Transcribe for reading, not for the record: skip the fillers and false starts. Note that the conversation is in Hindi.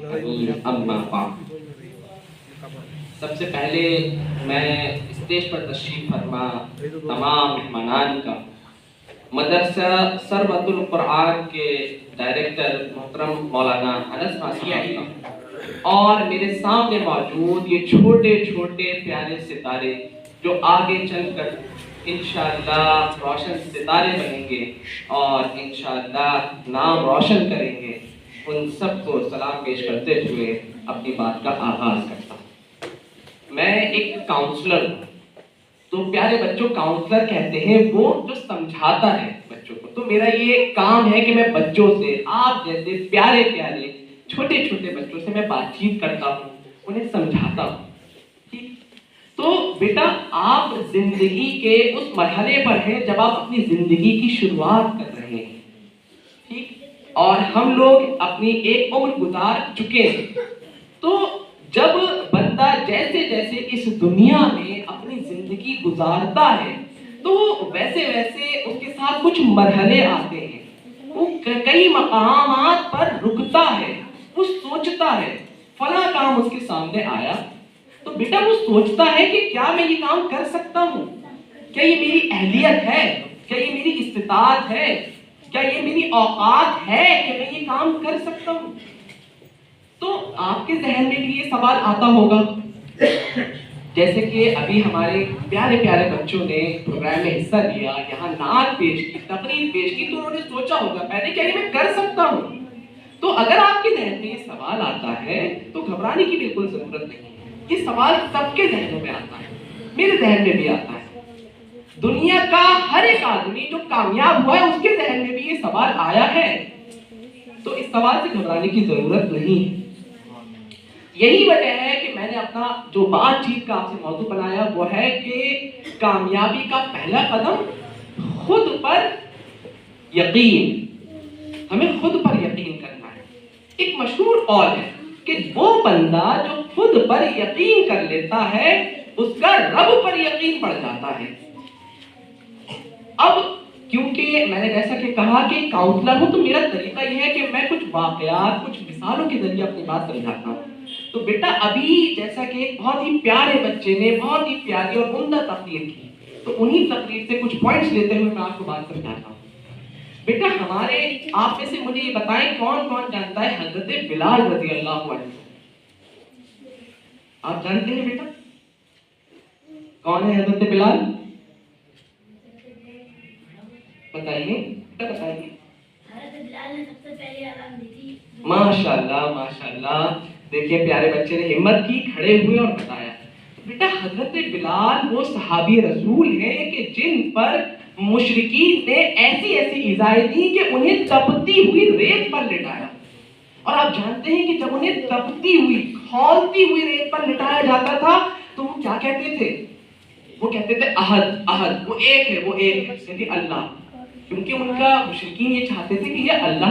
अम्मा बाद। सबसे पहले मैं स्टेज पर तशरीफ फरमा तमाम मेहमानान का, मदरसा सरवतुल कुरान के डायरेक्टर मोहतरम मौलाना अनस साहब का, और मेरे सामने मौजूद ये छोटे छोटे प्यारे सितारे जो आगे चलकर इंशाअल्लाह रोशन सितारे बनेंगे और इंशाअल्लाह नाम रोशन करेंगे, उन सबको सलाम पेश करते हुए अपनी बात का आगाज करता हूँ। मैं एक काउंसलर हूँ, तो प्यारे बच्चों काउंसलर कहते हैं वो जो समझाता है बच्चों को। तो मेरा ये काम है कि मैं बच्चों से, आप जैसे प्यारे प्यारे छोटे छोटे बच्चों से मैं बातचीत करता हूँ, उन्हें समझाता हूँ। ठीक, तो बेटा आप जिंदगी के उस मरहले पर हैं जब आप अपनी जिंदगी की शुरुआत कर रहे हैं। ठीक, और हम लोग अपनी एक उम्र गुजार चुके हैं। तो जब बंदा जैसे जैसे इस दुनिया में अपनी जिंदगी गुजारता है तो वैसे वैसे उसके साथ कुछ मरहले आते हैं, वो कई मकामात पर रुकता है, वो सोचता है। फला काम उसके सामने आया तो बेटा वो सोचता है कि क्या मैं ये काम कर सकता हूँ, क्या ये मेरी अहलियत है, क्या ये मेरी इस्तिताअत है, क्या ये मेरी औकात है कि मैं ये काम कर सकता हूँ। तो आपके जहन में भी ये सवाल आता होगा। जैसे कि अभी हमारे प्यारे प्यारे बच्चों ने प्रोग्राम में हिस्सा लिया, यहाँ नात पेश की, तकरीर पेश की, तो उन्होंने सोचा होगा पहले क्या ये मैं कर सकता हूँ। तो अगर आपके जहन में ये सवाल आता है तो घबराने की बिल्कुल जरूरत नहीं है। ये सवाल सबके जहनों में आता है, मेरे जहन में भी आता है। दुनिया का हर एक आदमी जो कामयाब हुआ है उसके जहन में भी ये सवाल आया है। तो इस सवाल से घबराने की जरूरत नहीं है। यही वजह है कि मैंने अपना जो बातचीत का आपसे मौजू बनाया वो है कि कामयाबी का पहला कदम खुद पर यकीन। हमें खुद पर यकीन करना है। एक मशहूर कौल है कि वो बंदा जो खुद पर यकीन कर लेता है उसका रब पर यकीन बढ़ जाता है। अब क्योंकि मैंने जैसा कि कहा कि काउंसलर हूं तो मेरा तरीका यह है कि मैं कुछ वाकयात, कुछ मिसालों के जरिए अपनी बात समझाता हूं। तो बेटा अभी जैसा कि एक बहुत ही प्यारे बच्चे ने बहुत ही प्यारी और उम्दा तकरीर की, तो उन्हीं तकरीर से कुछ पॉइंट्स लेते हुए मैं आपको बात समझाता हूँ। बेटा हमारे आप में से मुझे ये बताएं कौन कौन जानता है हजरत बिलाल रज़ी अल्लाह अन्हु? आप जानते हैं बेटा कौन है हजरत बिलाल? बताइए बेटा, बताइए। माशाल्लाह माशाल्लाह, देखिए प्यारे बच्चे ने हिम्मत की, खड़े हुए और बताया। बेटा हजरत बिलाल वो सहाबी रसूल हैं कि जिन पर मुशरिकीन ने ऐसी ऐसी इज़ाएं दी कि उन्हें तपती हुई रेत पर लिटाया। और आप जानते हैं कि जब उन्हें तपती हुई, खौलती हुई रेत पर लिटाया जाता था तो वो क्या कहते थे? वो कहते थे अहद अहद, वो एक है, वो एक है, यानी अल्लाह। क्योंकि उनका मुशरिकीन ये चाहते थे कि ये अल्लाह